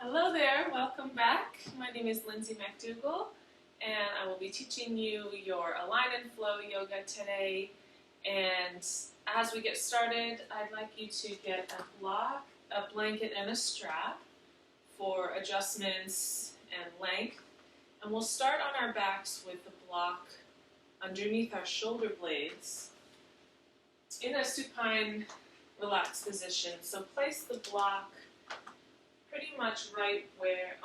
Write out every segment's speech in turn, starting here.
Hello there, welcome back. My name is Lindsay McDougall, and I will be teaching you your Align and Flow yoga today. And as we get started, I'd like you to get a blanket, and a strap for adjustments and length. And we'll start on our backs with the block underneath our shoulder blades in a supine, relaxed position. So place the block pretty much right where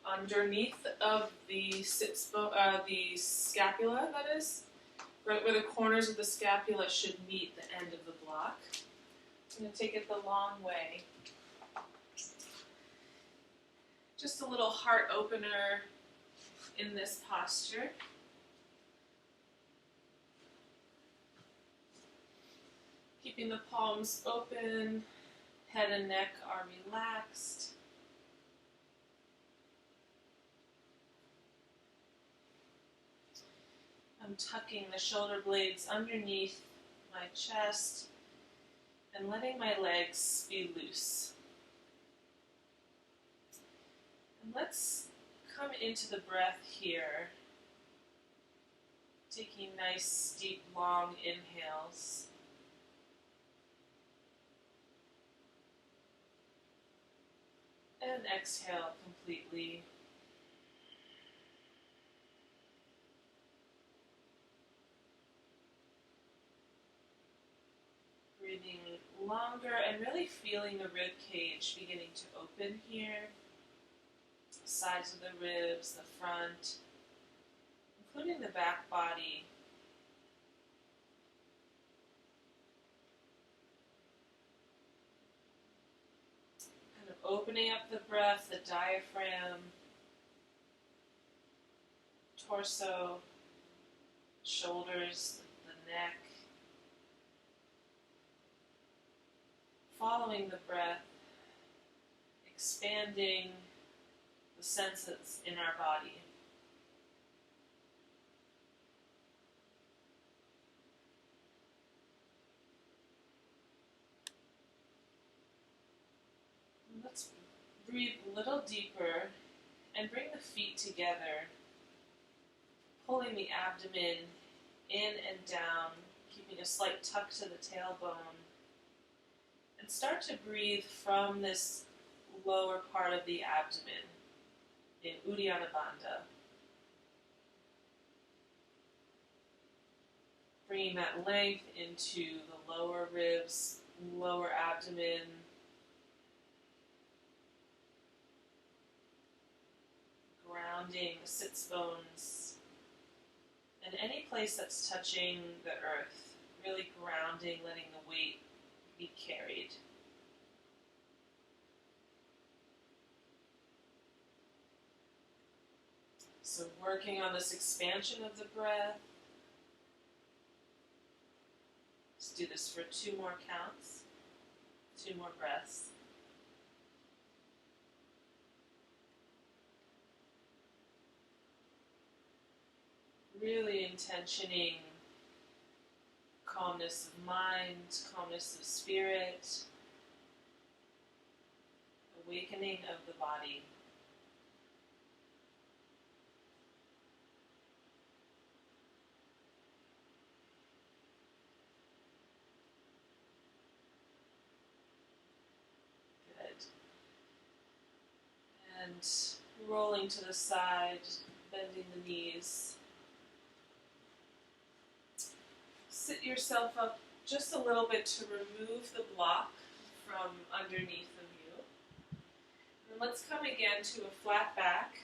underneath of the the scapula, that is, right where the corners of the scapula should meet the end of the block. I'm going to take it the long way. Just a little heart opener in this posture. Keeping the palms open, head and neck are relaxed. I'm tucking the shoulder blades underneath my chest and letting my legs be loose. And let's come into the breath here, taking nice, deep, long inhales. And exhale completely. Breathing longer and really feeling the rib cage beginning to open here. The sides of the ribs, the front, including the back body. Kind of opening up the breath, the diaphragm, torso, shoulders, the neck. Following the breath, expanding the senses in our body. Let's breathe a little deeper and bring the feet together, pulling the abdomen in and down, keeping a slight tuck to the tailbone. And start to breathe from this lower part of the abdomen in Uddiyana Bandha. Bringing that length into the lower ribs, lower abdomen. Grounding the sits bones and any place that's touching the earth. Really grounding, letting the weight be carried. So working on this expansion of the breath. Let's do this for 2 more counts, 2 more breaths. Really intentioning calmness of mind, calmness of spirit, awakening of the body. Good. And rolling to the side, bending the knees. Sit yourself up just a little bit to remove the block from underneath of you. And let's come again to a flat back.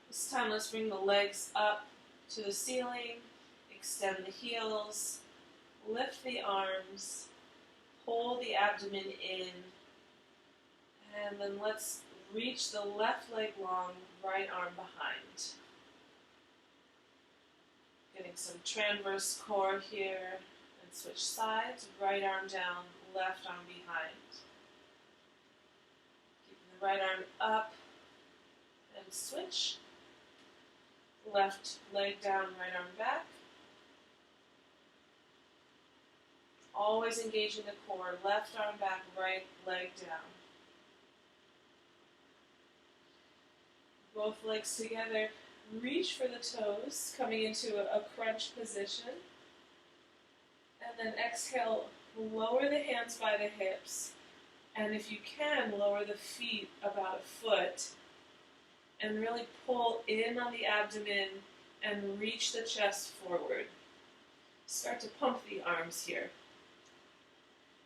This time let's bring the legs up to the ceiling, extend the heels, lift the arms, pull the abdomen in, and then let's reach the left leg long, right arm behind. Getting some transverse core here, and switch sides, right arm down, left arm behind. Keeping the right arm up, and switch. Left leg down, right arm back. Always engaging the core, left arm back, right leg down. Both legs together. Reach for the toes, coming into a crunch position. And then exhale, lower the hands by the hips. And if you can, lower the feet about a foot. And really pull in on the abdomen and reach the chest forward. Start to pump the arms here.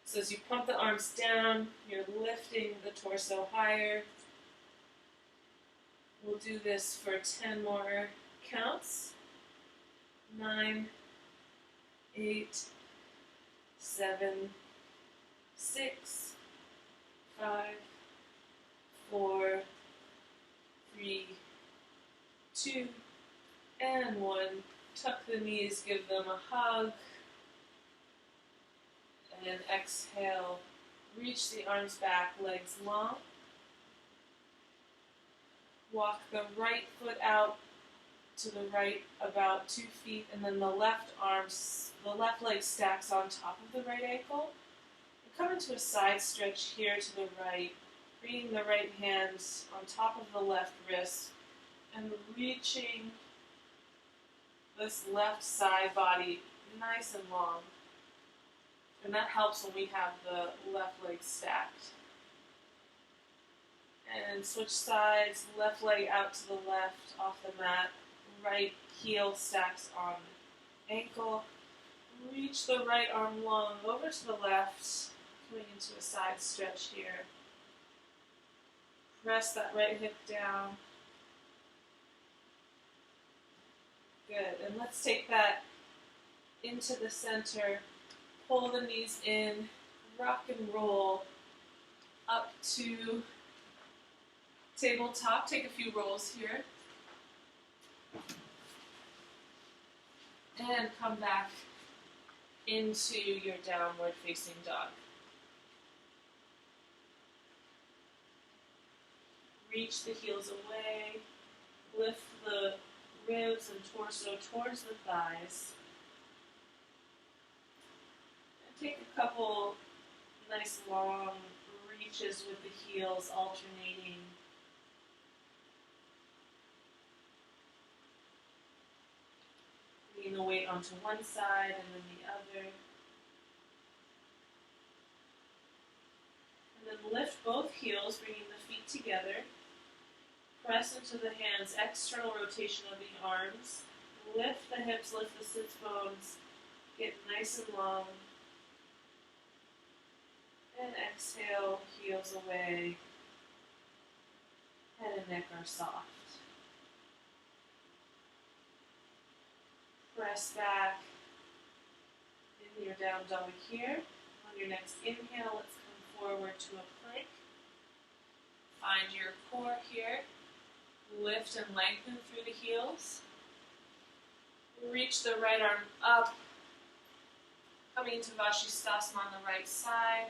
So as you pump the arms down, you're lifting the torso higher. We'll do this for 10 more counts. 9, 8, 7, 6, 5, 4, 3, 2, and 1. Tuck the knees, give them a hug. And exhale, reach the arms back, legs long. Walk the right foot out to the right about 2 feet, and then the left leg stacks on top of the right ankle. And come into a side stretch here to the right, bringing the right hands on top of the left wrist, and reaching this left side body nice and long. And that helps when we have the left leg stacked. And switch sides, left leg out to the left off the mat, right heel stacks on ankle. Reach the right arm long over to the left, coming into a side stretch here. Press that right hip down. Good, and let's take that into the center. Pull the knees in, rock and roll up to tabletop. Take a few rolls here. And come back into your downward facing dog. Reach the heels away. Lift the ribs and torso towards the thighs. Take a couple nice long reaches with the heels alternating. Bringing the weight onto one side and then the other. And then lift both heels, bringing the feet together. Press into the hands, external rotation of the arms. Lift the hips, lift the sits bones. Get nice and long. And exhale, heels away. Head and neck are soft. Press back in your down dog here. On your next inhale, let's come forward to a plank. Find your core here. Lift and lengthen through the heels. Reach the right arm up. Coming into Vashisthasana on the right side.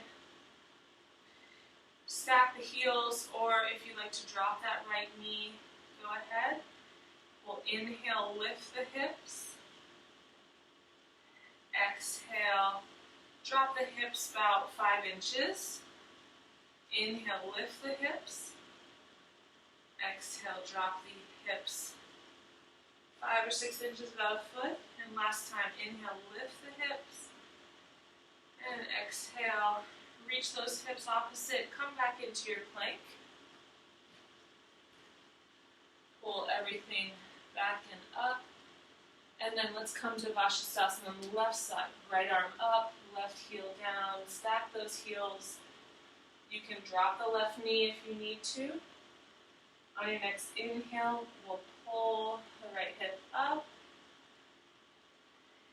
Stack the heels, or if you'd like to drop that right knee, go ahead. We'll inhale, lift the hips. Exhale, drop the hips about 5 inches. Inhale, lift the hips. Exhale, drop the hips 5 or 6 inches, about a foot. And last time, inhale, lift the hips. And exhale, reach those hips opposite. Come back into your plank. Pull everything back and up. And then let's come to Vashisthasana on the left side. Right arm up, left heel down. Stack those heels. You can drop the left knee if you need to. On your next inhale, we'll pull the right hip up.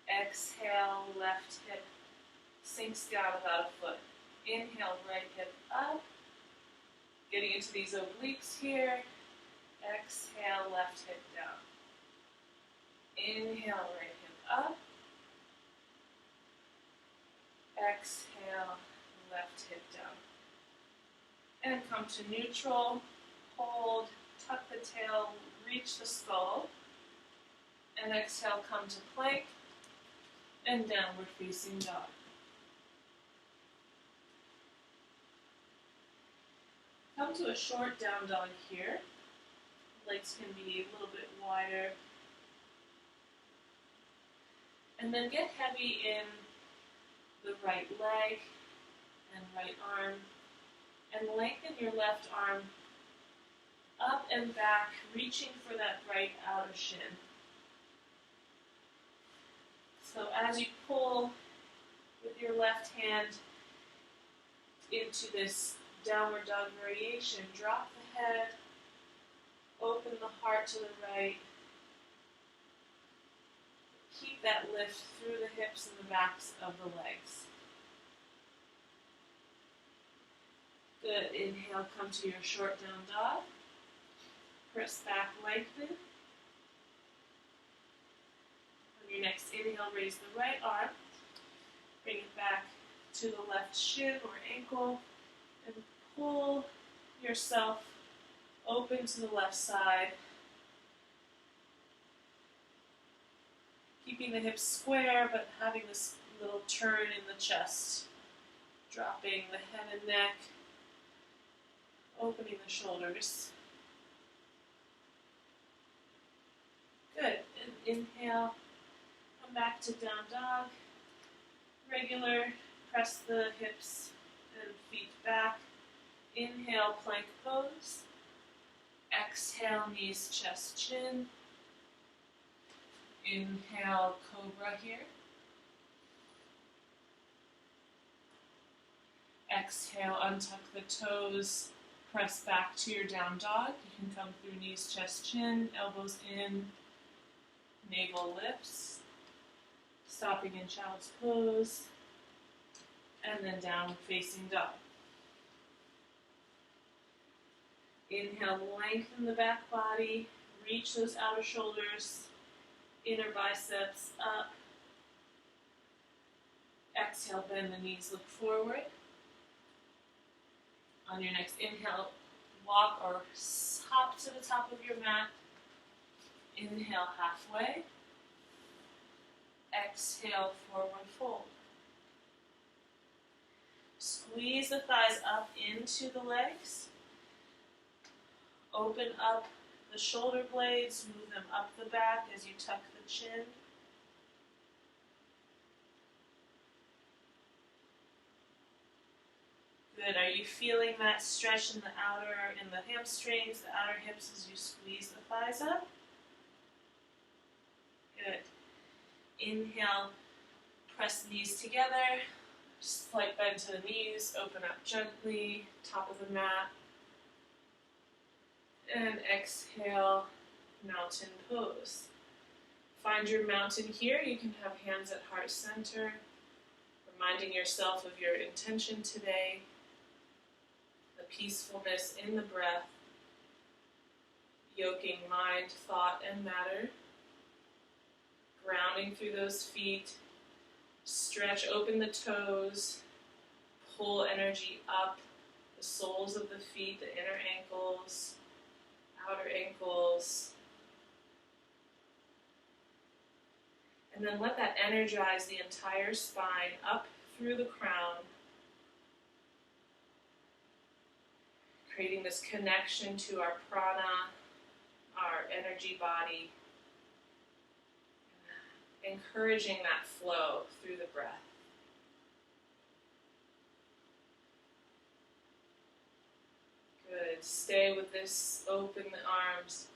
Exhale, left hip sinks down about a foot. Inhale, right hip up. Getting into these obliques here. Exhale, left hip down. Inhale, right hip up. Exhale, left hip down. And come to neutral. Hold, tuck the tail, reach the skull. And exhale, come to plank. And downward facing dog. Come to a short down dog here. Legs can be a little bit wider. And then get heavy in the right leg and right arm. And lengthen your left arm up and back, reaching for that right outer shin. So as you pull with your left hand into this downward dog variation, drop the head, open the heart to the right. Keep that lift through the hips and the backs of the legs. Good. Inhale, come to your short down dog. Press back, lengthen. On your next inhale, raise the right arm. Bring it back to the left shin or ankle and pull yourself open to the left side. Keeping the hips square, but having this little turn in the chest. Dropping the head and neck. Opening the shoulders. Good. And inhale. Come back to down dog. Regular. Press the hips and feet back. Inhale, plank pose. Exhale, knees, chest, chin. Inhale, cobra here. Exhale, untuck the toes. Press back to your down dog. You can come through knees, chest, chin, elbows in, navel lifts. Stopping in child's pose. And then down facing dog. Inhale, lengthen the back body. Reach those outer shoulders. Inner biceps up. Exhale, bend the knees, look forward. On your next inhale, walk or hop to the top of your mat. Inhale, halfway. Exhale, forward fold. Squeeze the thighs up into the legs. Open up the shoulder blades, move them up the back as you tuck the chin. Good. Are you feeling that stretch in the hamstrings, the outer hips as you squeeze the thighs up? Good. Inhale, press the knees together, slight bend to the knees, open up gently, top of the mat. And exhale, mountain pose. Find your mountain here. You can have hands at heart center, reminding yourself of your intention today, the peacefulness in the breath, yoking mind, thought, and matter, grounding through those feet, stretch open the toes, pull energy up, the soles of the feet, the inner ankles, outer ankles, and then let that energize the entire spine up through the crown, creating this connection to our prana, our energy body, encouraging that flow through the breath. Good. Stay with this. Open the arms.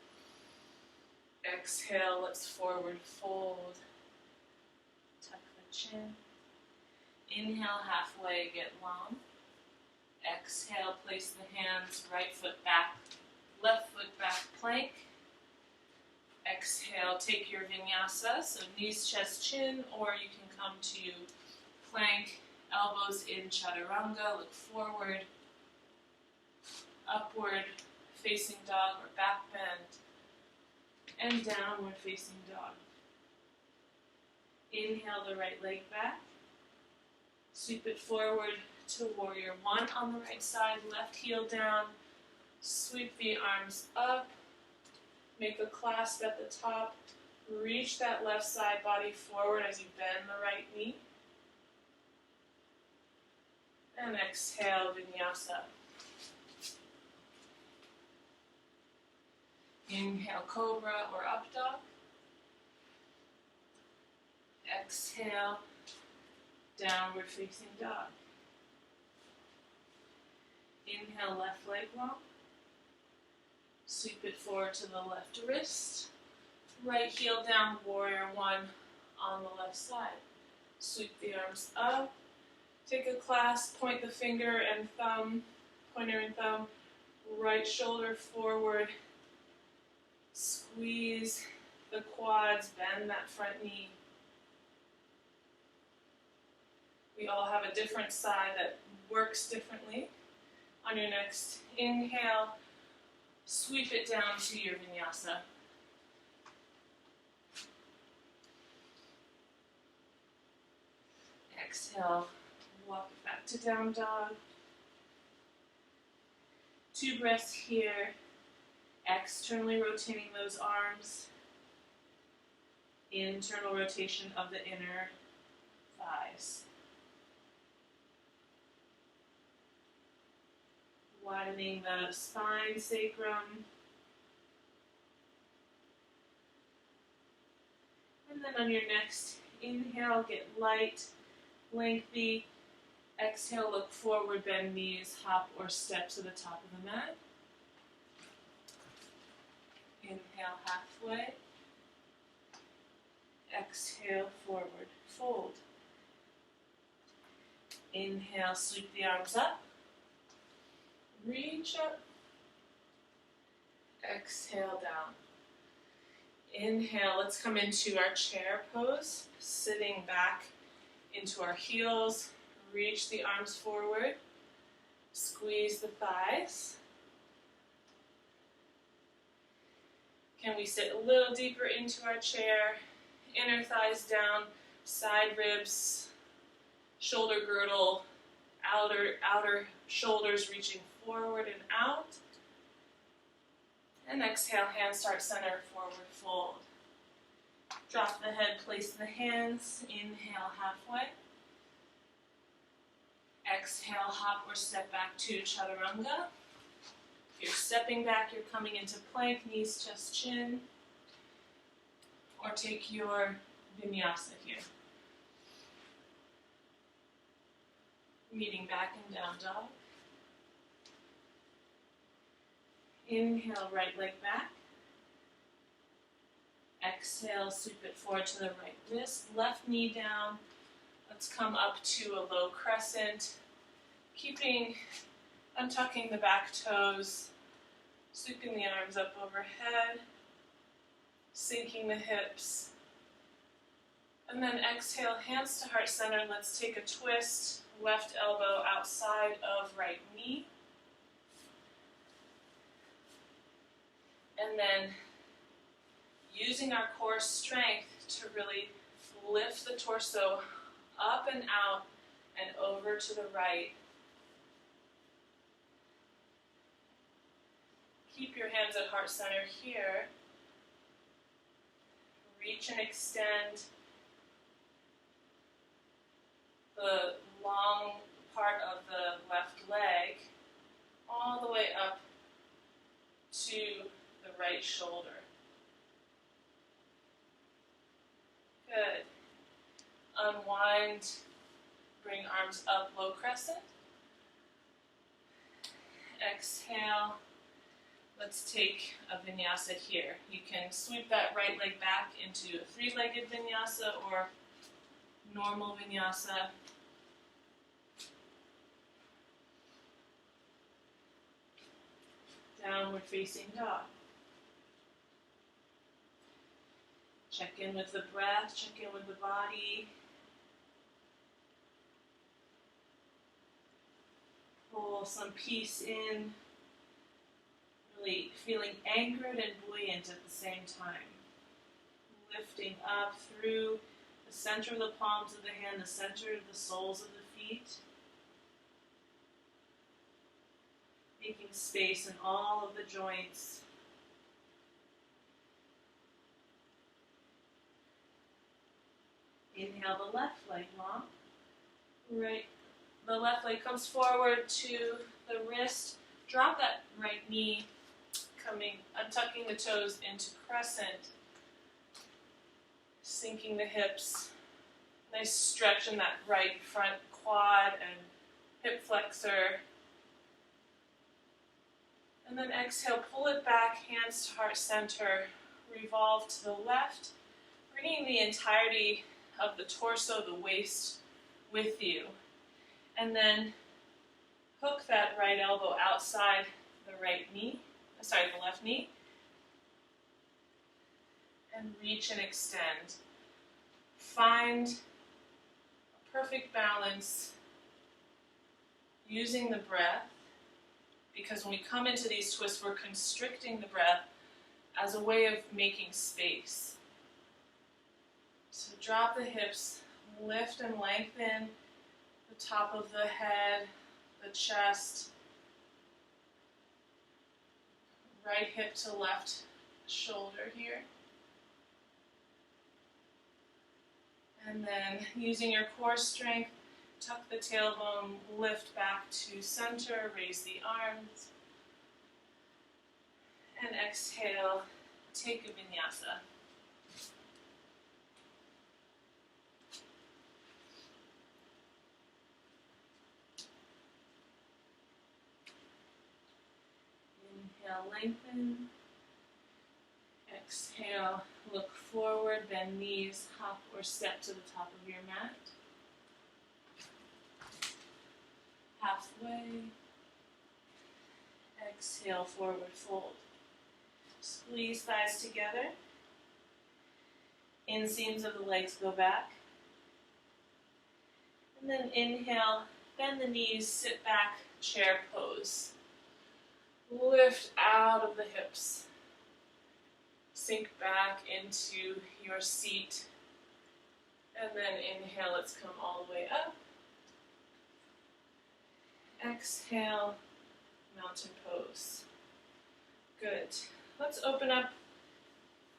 Exhale, let's forward fold. Tuck the chin. Inhale, halfway, get long. Exhale, place the hands, right foot back, left foot back, plank. Exhale, take your vinyasa, so knees, chest, chin, or you can come to plank, elbows in chaturanga, look forward, upward facing dog or back bend, and downward facing dog. Inhale the right leg back, sweep it forward to warrior one on the right side, left heel down, sweep the arms up, make a clasp at the top, reach that left side body forward as you bend the right knee, and exhale, vinyasa. Inhale, cobra or up dog. Exhale, downward facing dog. Inhale, left leg long. Sweep it forward to the left wrist. Right heel down, warrior one on the left side. Sweep the arms up. Take a clasp, point the finger and thumb, pointer and thumb. Right shoulder forward. Squeeze the quads, bend that front knee. We all have a different side that works differently. On your next inhale, sweep it down to your vinyasa. Exhale, walk it back to down dog. 2 breaths here. Externally rotating those arms. Internal rotation of the inner thighs. Widening the spine, sacrum. And then on your next inhale, get light, lengthy. Exhale, look forward, bend knees, hop or step to the top of the mat. Inhale, halfway. Exhale, forward, fold. Inhale, sweep the arms up. Reach up. Exhale, down. Inhale, let's come into our chair pose, sitting back into our heels. Reach the arms forward. Squeeze the thighs. Can we sit a little deeper into our chair? Inner thighs down, side ribs, shoulder girdle, outer shoulders reaching forward and out. And exhale, hands start center, forward fold. Drop the head, place the hands. Inhale, halfway. Exhale, hop or step back to chaturanga. If you're stepping back, you're coming into plank, knees, chest, chin. Or take your vinyasa here. Meeting back and down dog. Inhale, right leg back. Exhale, sweep it forward to the right wrist. Left knee down. Let's come up to a low crescent. Untucking the back toes. Sweeping the arms up overhead. Sinking the hips. And then exhale, hands to heart center. Let's take a twist. Left elbow outside of right knee. And then using our core strength to really lift the torso up and out and over to the right. Keep your hands at heart center here. Reach and extend the long part of the left leg all the way up to the right shoulder. Good. Unwind, bring arms up, low crescent. Exhale. Let's take a vinyasa here. You can sweep that right leg back into a 3-legged vinyasa or normal vinyasa. Downward facing dog. Check in with the breath, check in with the body. Pull some peace in. Really feeling anchored and buoyant at the same time. Lifting up through the center of the palms of the hand, the center of the soles of the feet. Making space in all of the joints. Inhale the left leg long. Right. The left leg comes forward to the wrist. Drop that right knee. untucking the toes into crescent, sinking the hips. Nice stretch in that right front quad and hip flexor. And then exhale, pull it back, hands to heart center, revolve to the left, bringing the entirety of the torso, the waist with you. And then hook that right elbow outside the left knee. And reach and extend. Find a perfect balance using the breath, because when we come into these twists, we're constricting the breath as a way of making space. So drop the hips, lift and lengthen the top of the head, the chest, right hip to left shoulder here. And then using your core strength, tuck the tailbone, lift back to center, raise the arms, and exhale, take a vinyasa. Inhale, lengthen. Exhale, look forward, bend knees, hop or step to the top of your mat. Halfway. Exhale, forward fold. Squeeze thighs together. Inseams of the legs go back. And then inhale, bend the knees, sit back, chair pose. Lift out of the hips. Sink back into your seat. And then inhale, let's come all the way up. Exhale, mountain pose. Good. Let's open up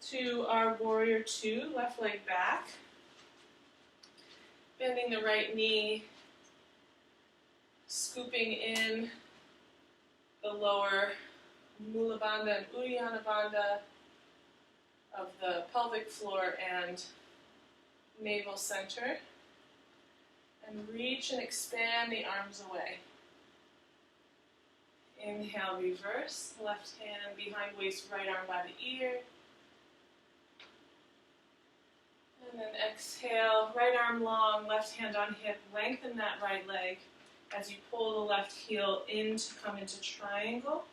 to our warrior two, left leg back. Bending the right knee, scooping in the lower Mula Bandha and Uddiyana Bandha of the pelvic floor and navel center. And reach and expand the arms away. Inhale, reverse, left hand behind waist, right arm by the ear. And then exhale, right arm long, left hand on hip, lengthen that right leg as you pull the left heel in to come into triangle.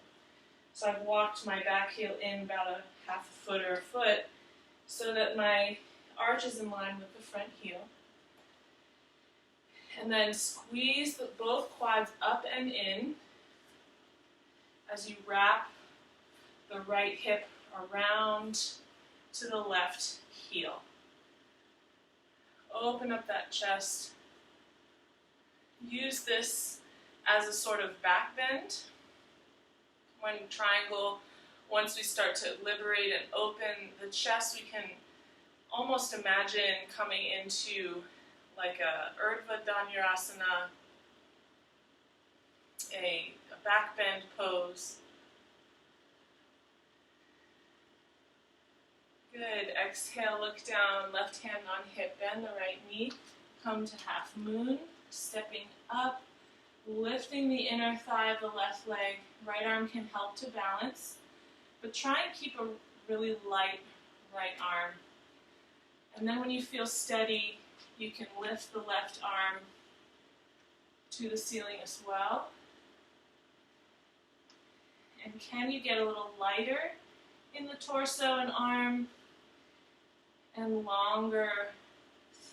So I've walked my back heel in about a half a foot or a foot so that my arch is in line with the front heel. And then squeeze both quads up and in as you wrap the right hip around to the left heel. Open up that chest. Use this as a sort of back bend. When triangle, once we start to liberate and open the chest, we can almost imagine coming into like a Urdhva Dhanurasana, a back bend pose. Good. Exhale, look down, left hand on hip, bend the right knee, come to half moon, stepping up, lifting the inner thigh of the left leg. Right arm can help to balance, but try and keep a really light right arm. And then when you feel steady, you can lift the left arm to the ceiling as well. And can you get a little lighter in the torso and arm and longer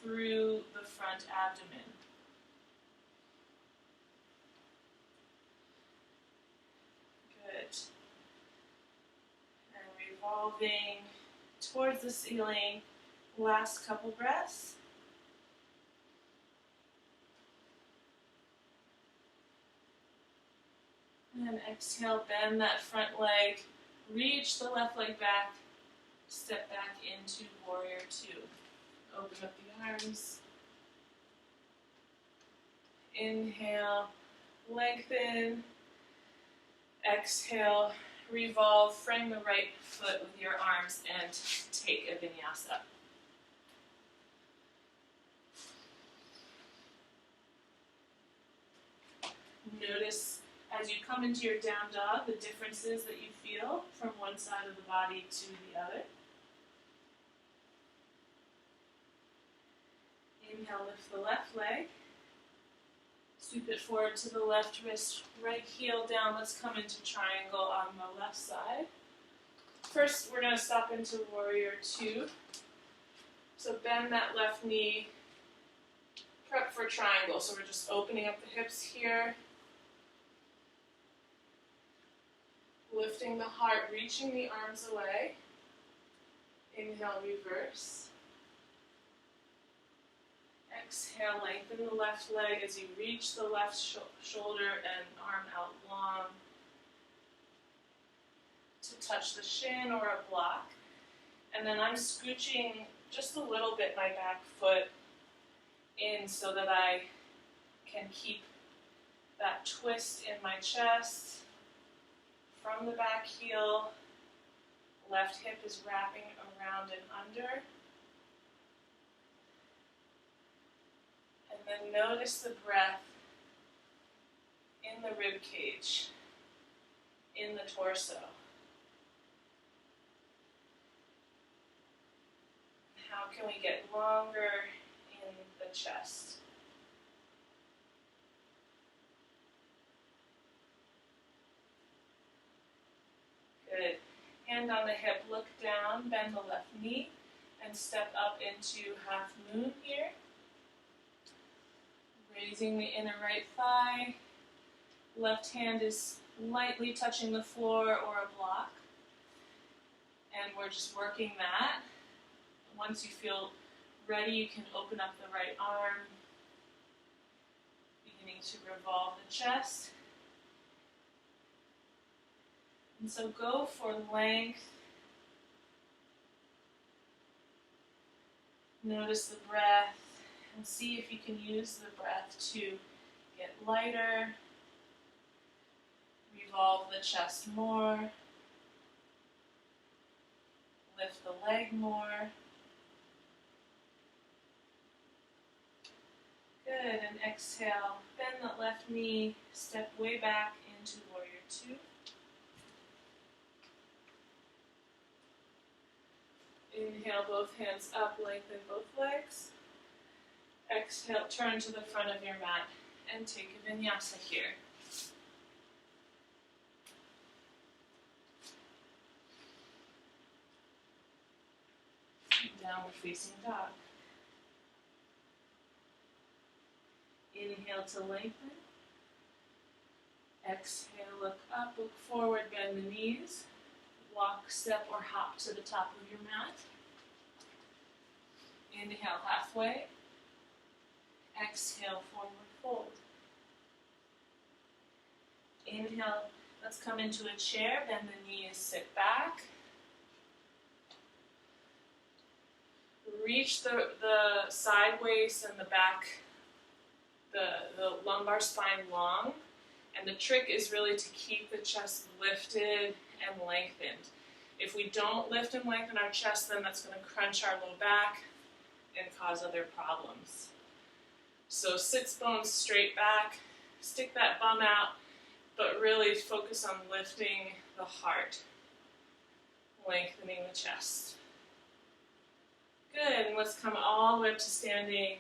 through the front abdomen? Good. And revolving towards the ceiling. Last couple breaths. And exhale, bend that front leg, reach the left leg back, step back into warrior two. Open up the arms. Inhale, lengthen. Exhale, revolve, frame the right foot with your arms, and take a vinyasa. Notice as you come into your down dog the differences that you feel from one side of the body to the other. Inhale, lift the left leg. Sweep it forward to the left wrist, right heel down. Let's come into triangle on the left side. First, we're going to stop into warrior two. So bend that left knee, prep for triangle. So we're just opening up the hips here. Lifting the heart, reaching the arms away. Inhale, reverse. Exhale, lengthen the left leg as you reach the left shoulder and arm out long to touch the shin or a block. And then I'm scooching just a little bit my back foot in so that I can keep that twist in my chest. From the back heel, left hip is wrapping around and under. And then notice the breath in the rib cage, in the torso. How can we get longer in the chest? Good. Hand on the hip, look down, bend the left knee, and step up into half moon here. Raising the inner right thigh. Left hand is lightly touching the floor or a block. And we're just working that. Once you feel ready, you can open up the right arm, beginning to revolve the chest. And so go for length. Notice the breath and see if you can use the breath to get lighter, revolve the chest more, lift the leg more. Good, and exhale, bend that left knee, step way back into warrior two. Inhale, both hands up, lengthen both legs. Exhale, turn to the front of your mat and take a vinyasa here. Downward facing dog. Inhale to lengthen. Exhale, look up, look forward, bend the knees. Walk, step, or hop to the top of your mat. Inhale halfway. Exhale, forward fold. Inhale, let's come into a chair, bend the knees, sit back. Reach the side waist and the back, the lumbar spine long. And the trick is really to keep the chest lifted and lengthened. If we don't lift and lengthen our chest, then that's going to crunch our low back and cause other problems. So sits bones straight back, stick that bum out, but really focus on lifting the heart, lengthening the chest. Good, and let's come all the way up to standing.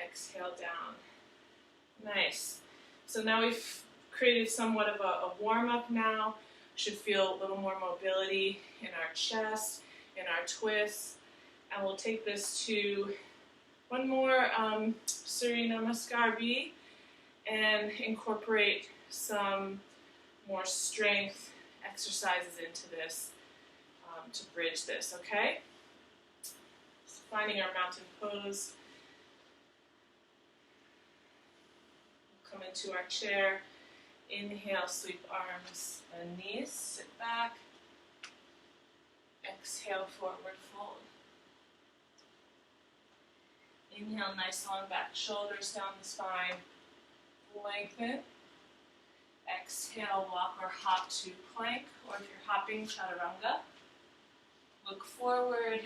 Exhale down. Nice. So now we've created somewhat of a warm-up now. Should feel a little more mobility in our chest, in our twists. And we'll take this to one more Surya Namaskar B and incorporate some more strength exercises into this to bridge this, okay? So finding our mountain pose. Come into our chair. Inhale, sweep arms and knees, sit back. Exhale, forward fold. Inhale, nice long back shoulders down the spine. Lengthen. exhale, walk or hop to plank, or if you're hopping, chaturanga. Look forward,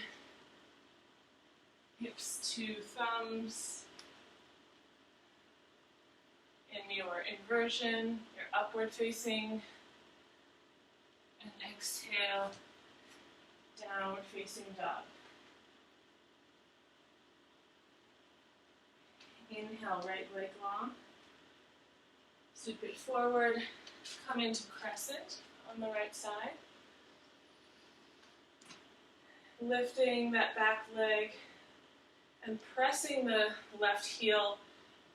hips to thumbs. In your inversion, your upward facing, and exhale, downward facing dog. Inhale, right leg long. Sweep it forward, come into crescent on the right side. Lifting that back leg and pressing the left heel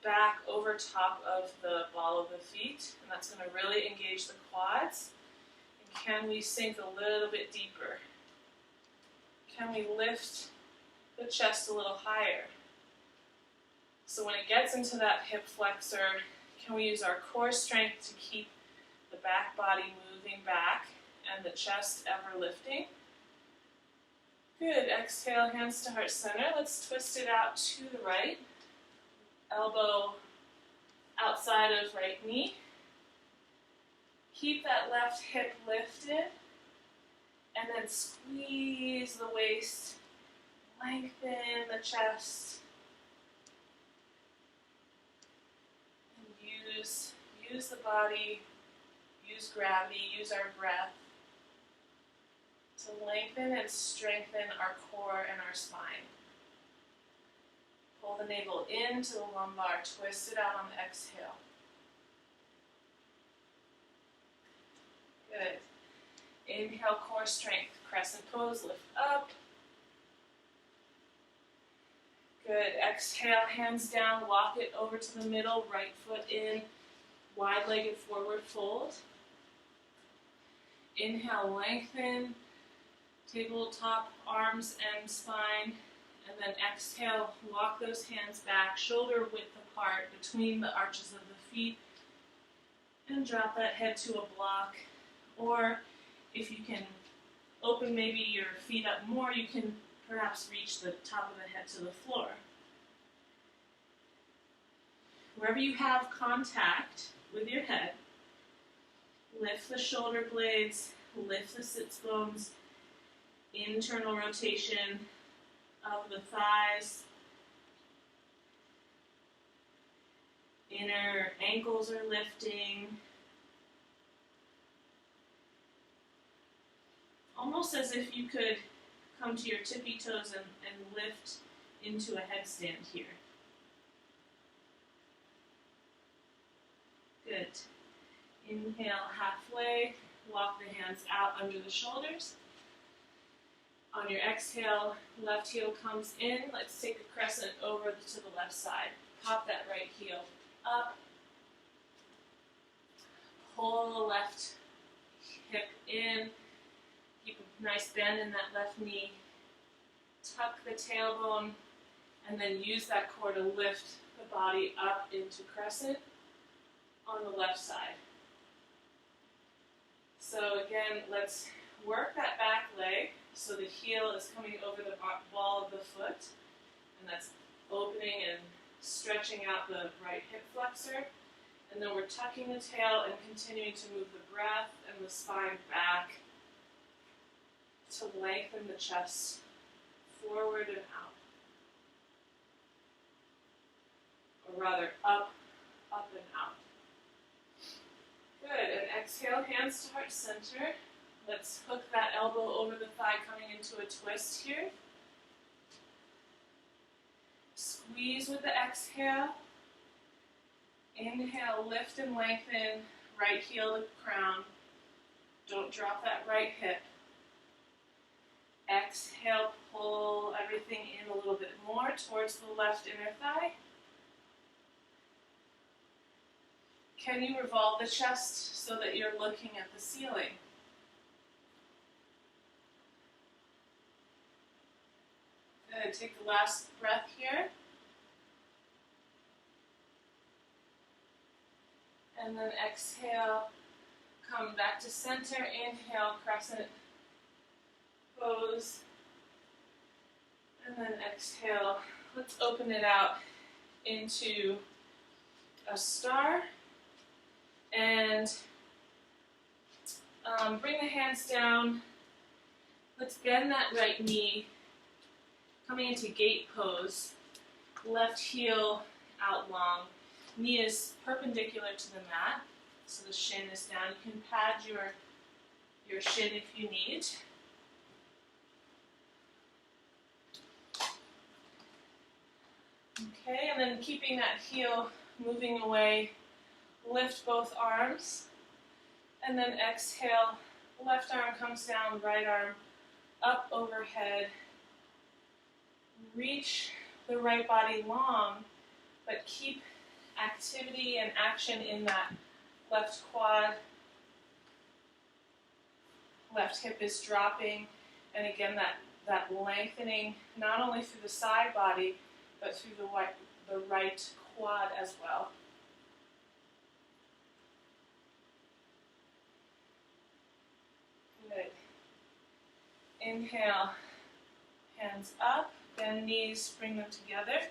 back over top of the ball of the feet, and that's going to really engage the quads. And can we sink a little bit deeper? Can we lift the chest a little higher? So when it gets into that hip flexor, can we use our core strength to keep the back body moving back and the chest ever lifting? Good. Exhale, hands to heart center. Let's twist it out to the right. Elbow outside of right knee. Keep that left hip lifted. And then squeeze the waist. Lengthen the chest. And use the body, use gravity, use our breath to lengthen and strengthen our core and our spine. Pull the navel into the lumbar, twist it out on the exhale. Good. Inhale, core strength, crescent pose, lift up. Good. Exhale, hands down, walk it over to the middle, right foot in, wide-legged forward fold. Inhale, lengthen, tabletop, arms and spine. And then exhale, walk those hands back, shoulder width apart between the arches of the feet. And drop that head to a block. Or if you can open maybe your feet up more, you can perhaps reach the top of the head to the floor. Wherever you have contact with your head, lift the shoulder blades, lift the sits bones, internal rotation of the thighs. Inner ankles are lifting. Almost as if you could come to your tippy toes and lift into a headstand here. Good. Inhale halfway, walk the hands out under the shoulders. On your exhale, left heel comes in. Let's take a crescent over to the left side. Pop that right heel up. Pull the left hip in. Keep a nice bend in that left knee. Tuck the tailbone, and then use that core to lift the body up into crescent on the left side. So again, let's work that back leg so the heel is coming over the ball of the foot, and that's opening and stretching out the right hip flexor. And then we're tucking the tail and continuing to move the breath and the spine back to lengthen the chest forward and out. Or rather, up and out. Good, and exhale, hands to heart center. Let's hook that elbow over the thigh, coming into a twist here. Squeeze with the exhale. Inhale, lift and lengthen, right heel to crown. Don't drop that right hip. Exhale, pull everything in a little bit more towards the left inner thigh. Can you revolve the chest so that you're looking at the ceiling? Good. Take the last breath here. And then exhale, come back to center. Inhale, crescent pose. And then exhale. Let's open it out into a star. And Bring the hands down. Let's bend that right knee, coming into gate pose. Left heel out long. Knee is perpendicular to the mat, so the shin is down. You can pad your shin if you need. Okay, and then keeping that heel moving away, lift both arms, and then exhale. Left arm comes down, right arm up overhead. Reach the right body long, but keep activity and action in that left quad. Left hip is dropping, and again that lengthening not only through the side body, but through the right quad as well. Good. Inhale, hands up, bend knees, bring them together.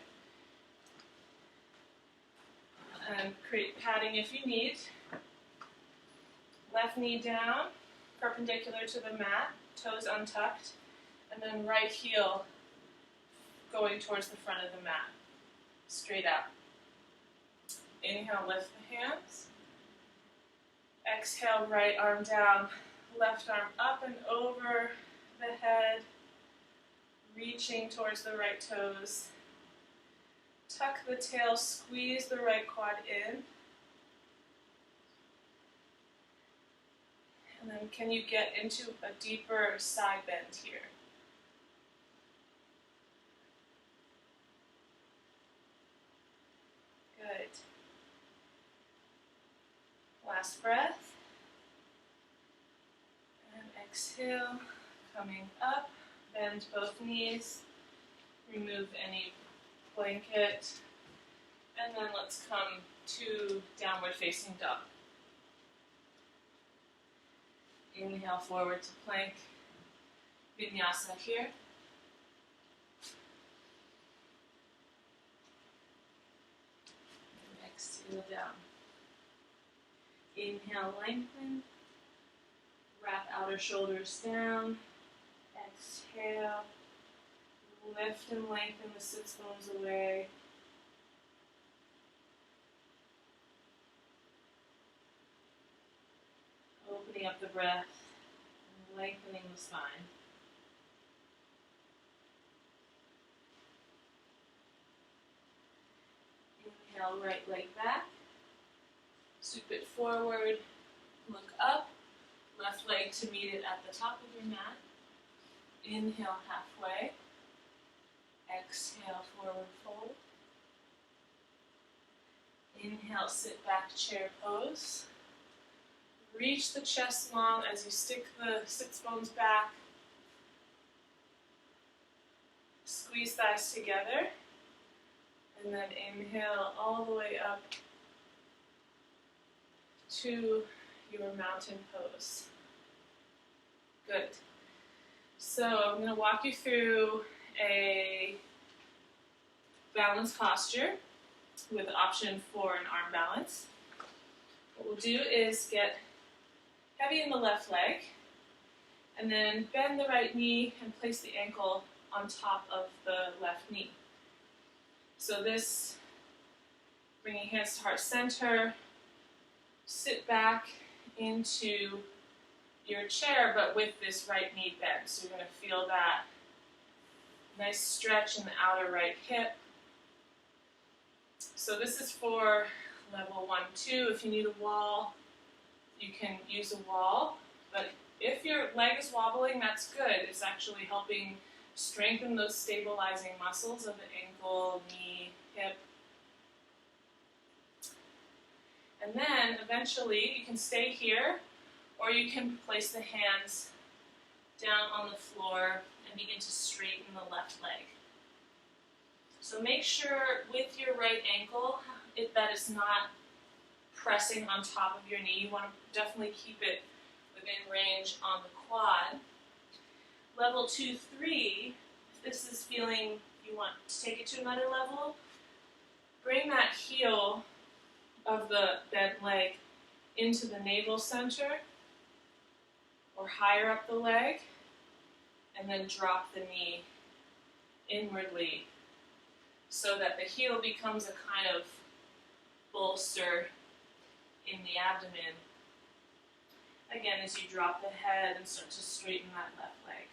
And create padding if you need. Left knee down, perpendicular to the mat, toes untucked, and then right heel going towards the front of the mat, straight out. Inhale, lift the hands. Exhale, right arm down, left arm up and over the head, reaching towards the right toes. Tuck the tail, squeeze the right quad in. And then can you get into a deeper side bend here? Good. Last breath. And exhale, coming up, bend both knees, remove any blanket, and then let's come to downward facing dog. Inhale forward to plank, vinyasa here. And exhale down. Inhale, lengthen, wrap outer shoulders down. Exhale. Lift and lengthen the sits bones away. Opening up the breath and lengthening the spine. Inhale, right leg back. Sweep it forward. Look up. Left leg to meet it at the top of your mat. Inhale, halfway. Exhale, forward fold. Inhale, sit back, chair pose. Reach the chest long as you stick the sits bones back. Squeeze thighs together. And then inhale all the way up to your mountain pose. Good. So I'm going to walk you through a balanced posture with the option for an arm balance. What we'll do is get heavy in the left leg, and then bend the right knee and place the ankle on top of the left knee. So this, bringing hands to heart center, sit back into your chair, but with this right knee bent. So you're going to feel that nice stretch in the outer right hip. So this is for level 1, 2. If you need a wall, you can use a wall. But if your leg is wobbling, that's good. It's actually helping strengthen those stabilizing muscles of the ankle, knee, hip. And then eventually you can stay here, or you can place the hands down on the floor and begin to straighten the left leg. So make sure with your right ankle that it's not pressing on top of your knee. You want to definitely keep it within range on the quad. Level 2, 3, if this is feeling you want to take it to another level, bring that heel of the bent leg into the navel center. or higher up the leg, and then drop the knee inwardly so that the heel becomes a kind of bolster in the abdomen. Again, as you drop the head and start to straighten that left leg.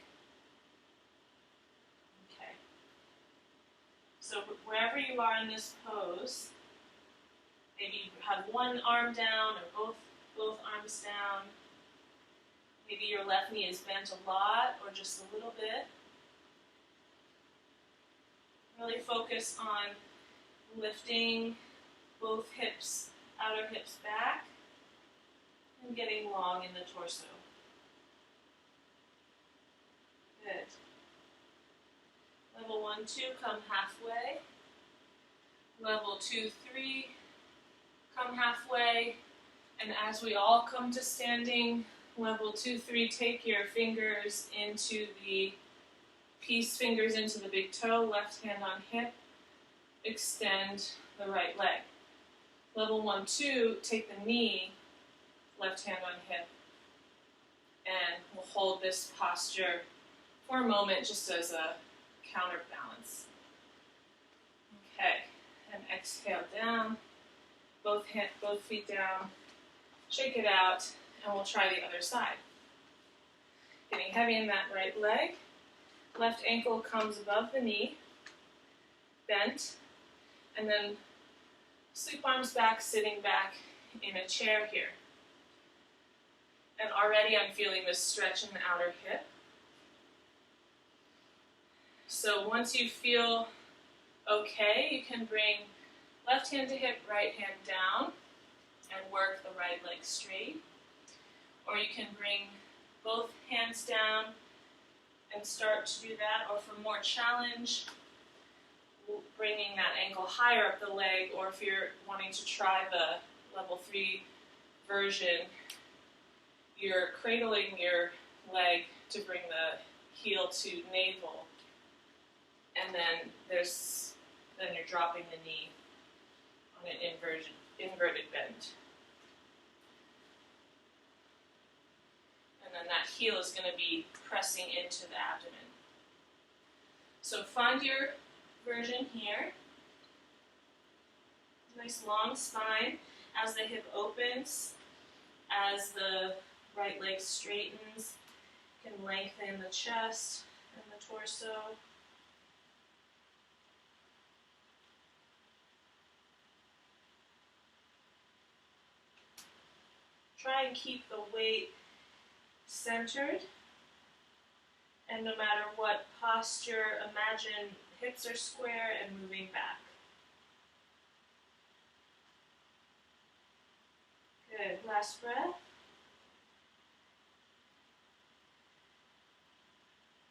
Okay. So wherever you are in this pose, maybe you have one arm down or both arms down. Maybe your left knee is bent a lot or just a little bit. Really focus on lifting both hips, outer hips back, and getting long in the torso. Good. Level 1, 2, come halfway. Level 2, 3, come halfway. And as we all come to standing, level 2, 3, take your fingers into the peace fingers into the big toe, left hand on hip, extend the right leg. Level 1, 2, take the knee, left hand on hip, and we'll hold this posture for a moment just as a counterbalance. Okay, and exhale down, both feet down, shake it out, and we'll try the other side. Getting heavy in that right leg, left ankle comes above the knee, bent, and then sweep arms back, sitting back in a chair here. And already I'm feeling this stretch in the outer hip. So once you feel okay, you can bring left hand to hip, right hand down, and work the right leg straight. Or you can bring both hands down and start to do that. Or for more challenge, bringing that ankle higher up the leg, or if you're wanting to try the level 3 version, you're cradling your leg to bring the heel to navel, and then you're dropping the knee on an inverted bend. And then that heel is going to be pressing into the abdomen. So find your version here. Nice long spine as the hip opens, as the right leg straightens, you can lengthen the chest and the torso. Try and keep the weight centered, and no matter what posture, imagine hips are square and moving back. Good, last breath.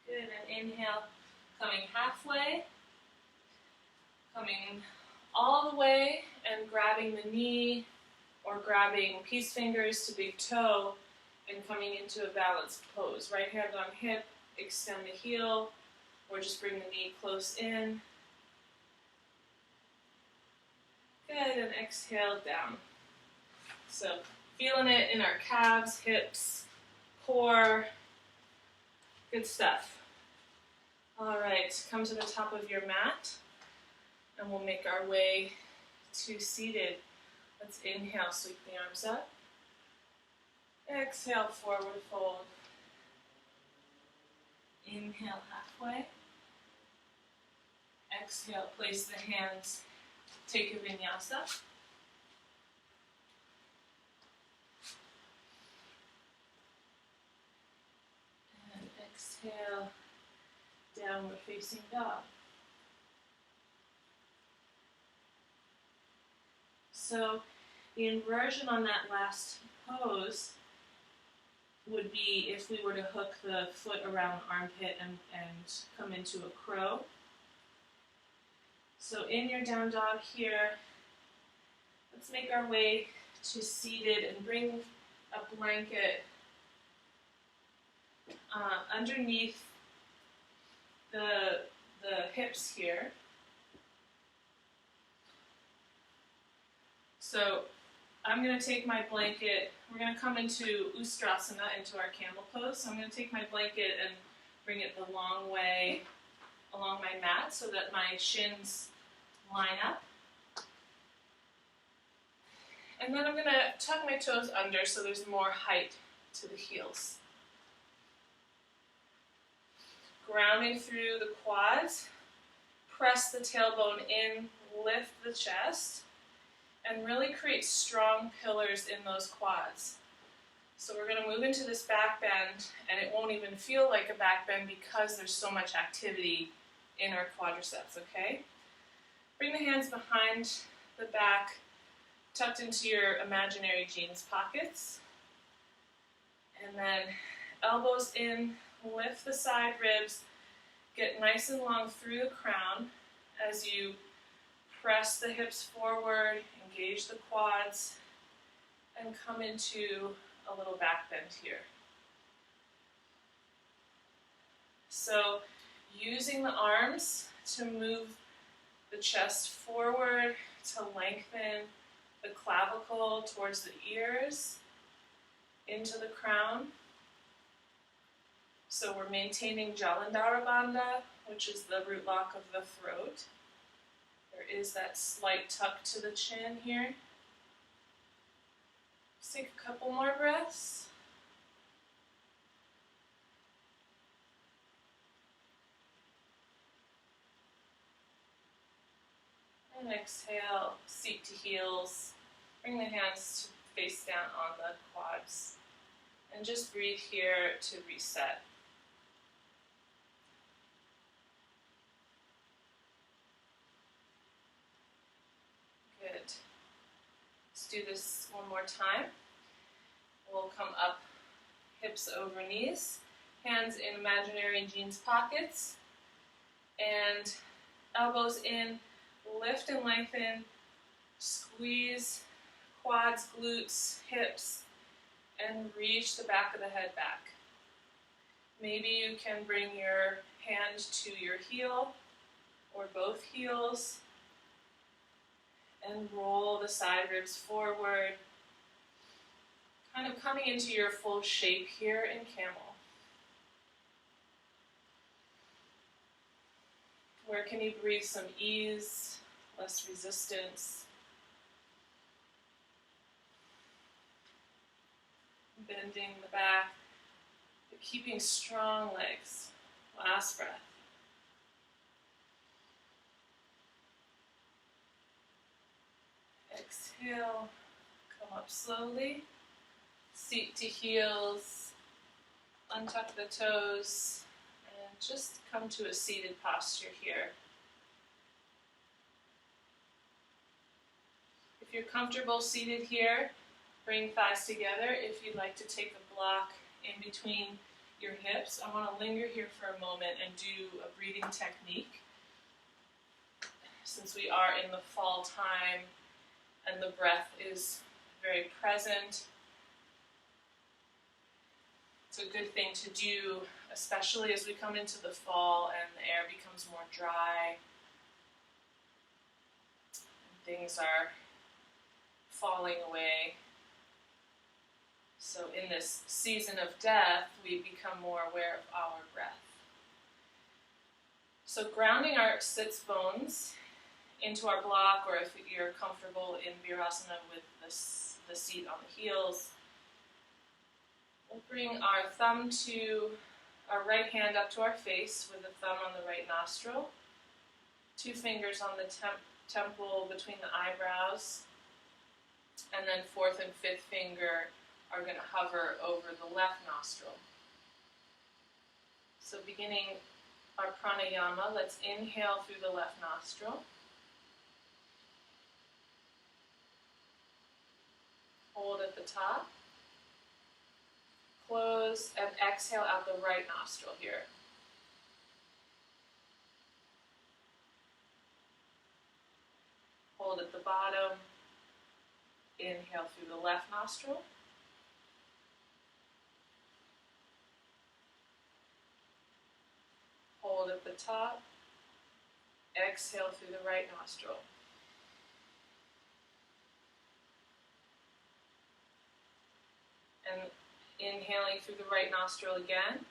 Good, and inhale, coming halfway, coming all the way and grabbing the knee or grabbing peace fingers to big toe and coming into a balanced pose. Right hand on hip, extend the heel, or just bring the knee close in. Good, and exhale down. So feeling it in our calves, hips, core. Good stuff. All right, come to the top of your mat, and we'll make our way to seated. Let's inhale, sweep the arms up. Exhale, forward fold. Inhale, halfway. Exhale, place the hands, take a vinyasa. And exhale, downward facing dog. So the inversion on that last pose would be if we were to hook the foot around the armpit and come into a crow. So in your down dog here, let's make our way to seated and bring a blanket underneath the hips here. So I'm going to take my blanket, we're going to come into Ustrasana, into our camel pose. So I'm going to take my blanket and bring it the long way along my mat so that my shins line up. And then I'm going to tuck my toes under so there's more height to the heels. Grounding through the quads, press the tailbone in, lift the chest, and really create strong pillars in those quads. So we're going to move into this back bend, and it won't even feel like a back bend because there's so much activity in our quadriceps, okay? Bring the hands behind the back, tucked into your imaginary jeans pockets. And then elbows in, lift the side ribs, get nice and long through the crown as you press the hips forward, engage the quads, and come into a little back bend here. So using the arms to move the chest forward, to lengthen the clavicle towards the ears, into the crown. So we're maintaining Jalandhara Bandha, which is the root lock of the throat. There is that slight tuck to the chin here. Just take a couple more breaths. And exhale, seat to heels. Bring the hands face down on the quads. And just breathe here to reset. Good. Let's do this one more time. We'll come up, hips over knees, hands in imaginary jeans pockets, and elbows in, lift and lengthen, squeeze quads, glutes, hips, and reach the back of the head back. Maybe you can bring your hand to your heel or both heels and roll the side ribs forward, kind of coming into your full shape here in camel. Where can you breathe some ease, less resistance? Bending the back, but keeping strong legs. Last breath. Exhale, come up slowly. Seat to heels, untuck the toes, and just come to a seated posture here. If you're comfortable seated here, bring thighs together. If you'd like to take a block in between your hips, I want to linger here for a moment and do a breathing technique. Since we are in the fall time and the breath is very present, it's a good thing to do, especially as we come into the fall and the air becomes more dry. And things are falling away. So in this season of death, we become more aware of our breath. So grounding our sits bones into our block, or if you're comfortable in Virasana with the seat on the heels, we'll bring our thumb to our right hand up to our face with the thumb on the right nostril. 2 fingers on the temple between the eyebrows, and then 4th and 5th finger are going to hover over the left nostril. So beginning our pranayama, let's inhale through the left nostril. Hold at the top. Close and exhale out the right nostril here. Hold at the bottom. Inhale through the left nostril. Hold at the top. Exhale through the right nostril. And inhaling through the right nostril again.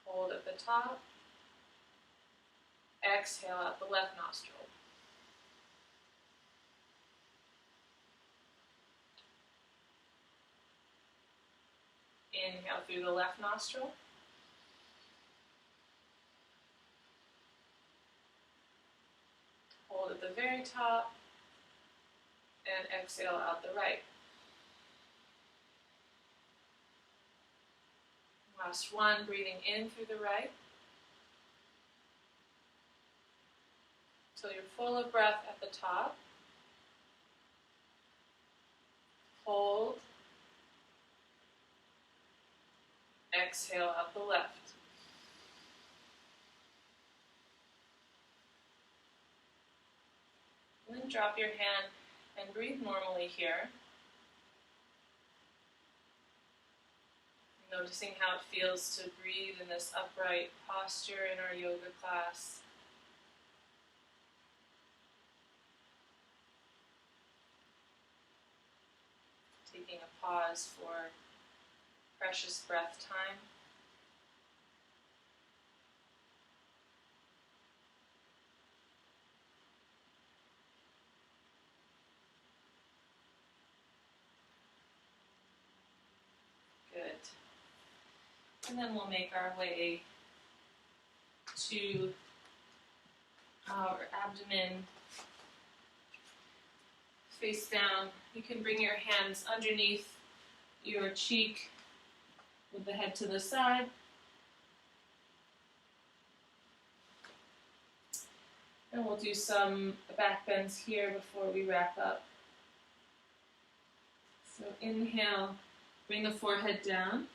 Hold at the top. Exhale out the left nostril. Inhale through the left nostril. Hold at the very top. And exhale out the right. Last one, breathing in through the right. Till you're full of breath at the top. Hold. Exhale out the left. And then drop your hand and breathe normally here. Noticing how it feels to breathe in this upright posture in our yoga class. Taking a pause for precious breath time. Good. And then we'll make our way to our abdomen face down. You can bring your hands underneath your cheek with the head to the side. And we'll do some back bends here before we wrap up. So inhale, bring the forehead down.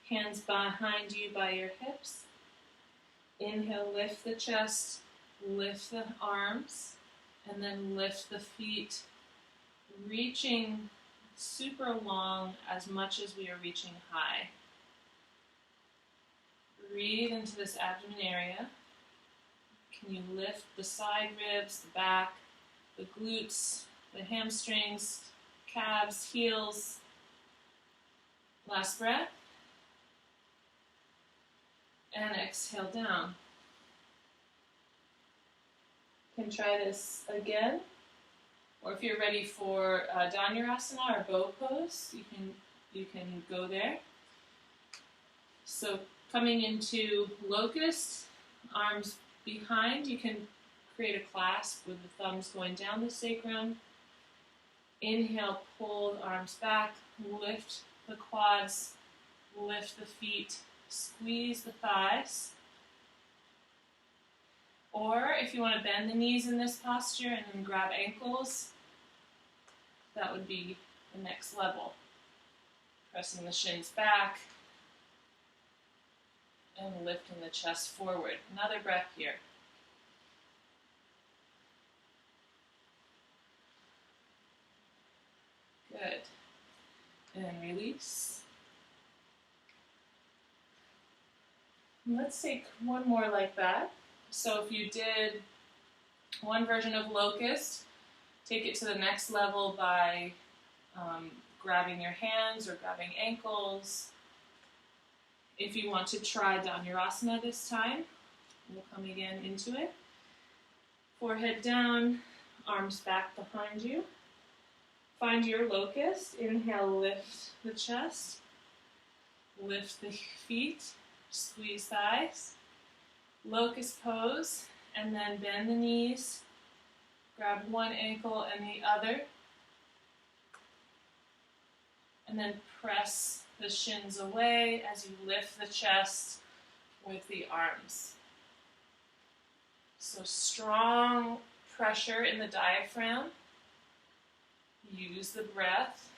Hands behind you by your hips. Inhale, lift the chest, lift the arms, and then lift the feet, reaching super long as much as we are reaching high. Breathe into this abdomen area. Can you lift the side ribs, the back, the glutes, the hamstrings, calves, heels? Last breath. And exhale down. You can try this again. Or if you're ready for Dhanurasana or bow pose, you can go there. So coming into locust, arms behind, you can create a clasp with the thumbs going down the sacrum. Inhale, pull the arms back, lift the quads, lift the feet, squeeze the thighs. Or if you want to bend the knees in this posture and then grab ankles, that would be the next level. Pressing the shins back and lifting the chest forward. Another breath here. Good. And release. And let's take one more like that. So if you did one version of locust, take it to the next level by grabbing your hands or grabbing ankles. If you want to try Dhanurasana this time, we'll come again into it. Forehead down, arms back behind you. Find your locust. Inhale, lift the chest. Lift the feet. Squeeze thighs. Locust pose. And then bend the knees. Grab one ankle and the other. And then press the shins away as you lift the chest with the arms. So strong pressure in the diaphragm. Use the breath.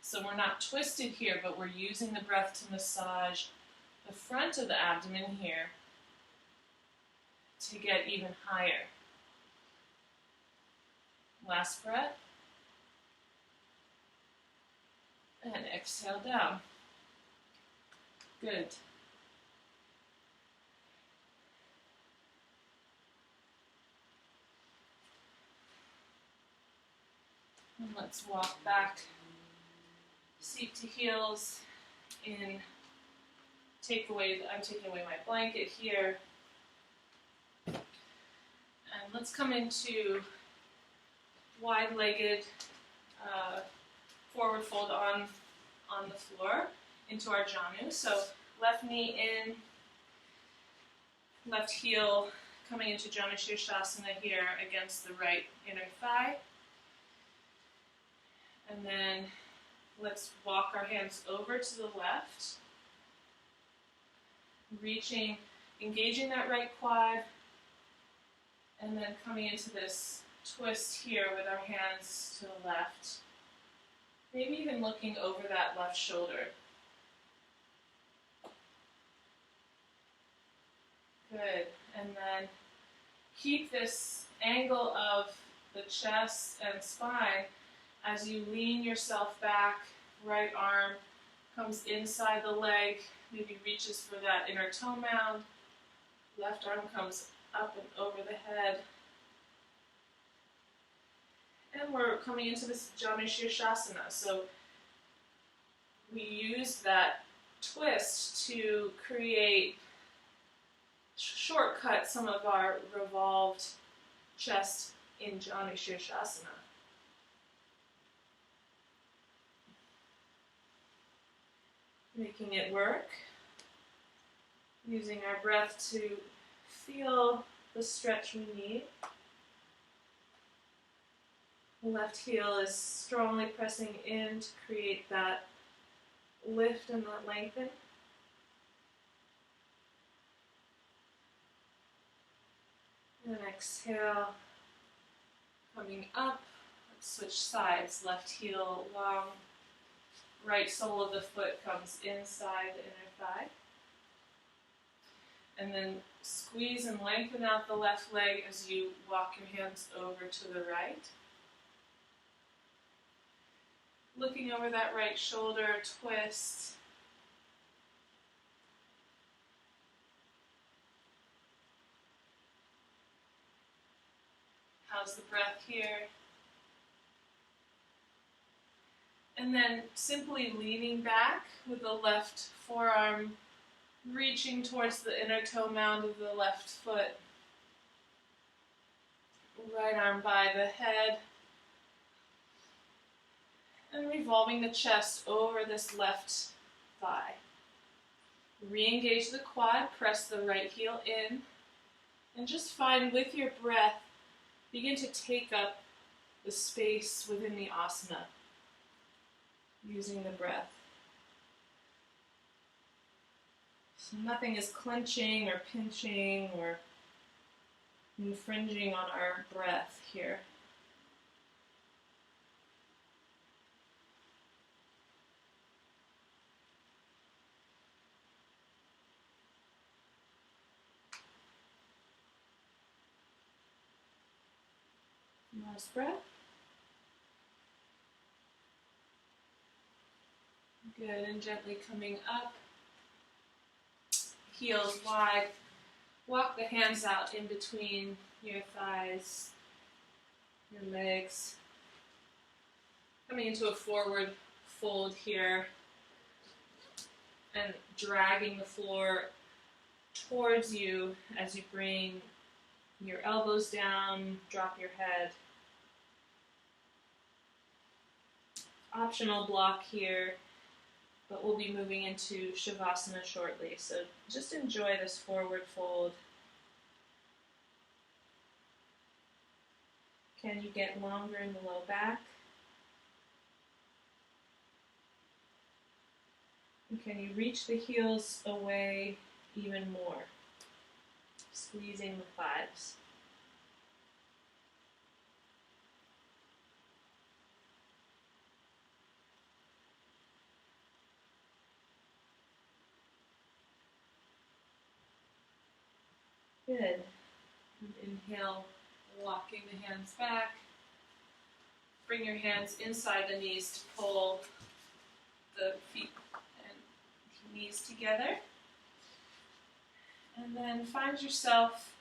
So we're not twisted here, but we're using the breath to massage the front of the abdomen here to get even higher. Last breath. And exhale down. Good. And let's walk back, seat to heels in, I'm taking away my blanket here. And let's come into wide-legged forward fold on the floor into our janu. So left knee in, left heel coming into Janu Shirshasana here against the right inner thigh. And then let's walk our hands over to the left, reaching, engaging that right quad, and then coming into this twist here with our hands to the left. Maybe even looking over that left shoulder. Good. And then keep this angle of the chest and spine as you lean yourself back. Right arm comes inside the leg, maybe reaches for that inner toe mound. Left arm comes up and over the head. And we're coming into this Janu Shirshasana. So we use that twist to shortcut some of our revolved chest in Janu Shirshasana. Making it work. Using our breath to feel the stretch we need. The left heel is strongly pressing in to create that lift and that lengthen. And exhale, coming up. Let's switch sides. Left heel long, right sole of the foot comes inside the inner thigh. And then squeeze and lengthen out the left leg as you walk your hands over to the right. Looking over that right shoulder, twist. How's the breath here? And then simply leaning back with the left forearm reaching towards the inner toe mound of the left foot. Right arm by the head. And revolving the chest over this left thigh. Re-engage the quad, press the right heel in, and just find with your breath, begin to take up the space within the asana, using the breath. So nothing is clenching or pinching or infringing on our breath here. Last breath. Good, and gently coming up. Heels wide. Walk the hands out in between your thighs, your legs. Coming into a forward fold here. And dragging the floor towards you as you bring your elbows down, drop your head. Optional block here, but we'll be moving into Shavasana shortly, so just enjoy this forward fold. Can you get longer in the low back? And can you reach the heels away even more? Squeezing the thighs. Good. And inhale, walking the hands back. Bring your hands inside the knees to pull the feet and knees together. And then find yourself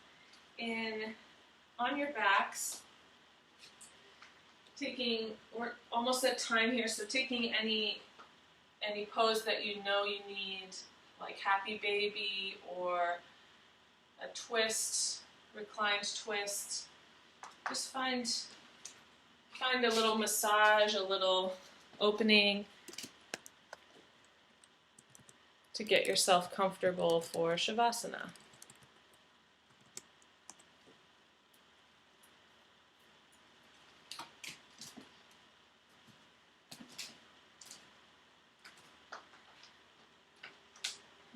on your backs. we're almost at time here, so taking any pose that you know you need, like happy baby or a twist, reclined twist. Just find a little massage, a little opening to get yourself comfortable for Shavasana.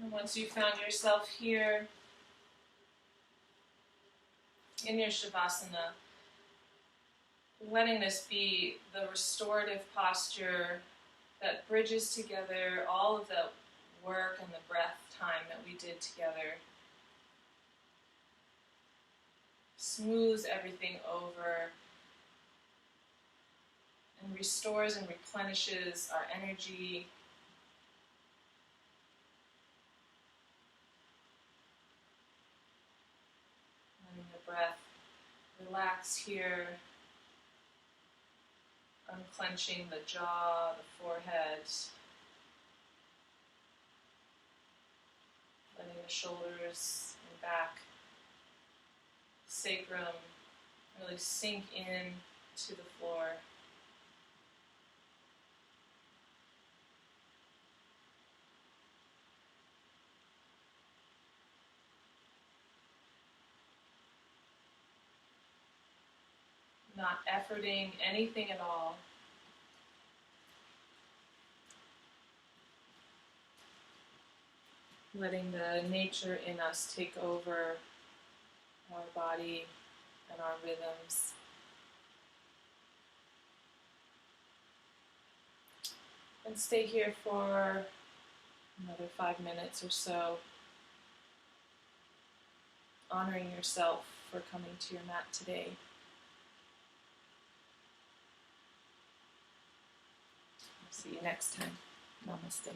And once you found yourself here in your Shavasana, letting this be the restorative posture that bridges together all of the work and the breath time that we did together. Smooths everything over and restores and replenishes our energy. Letting the breath relax here, unclenching the jaw, the forehead, letting the shoulders and back, sacrum really sink in to the floor. Not efforting anything at all. Letting the nature in us take over our body and our rhythms. And stay here for another 5 minutes or so, honoring yourself for coming to your mat today. See you next time. Namaste.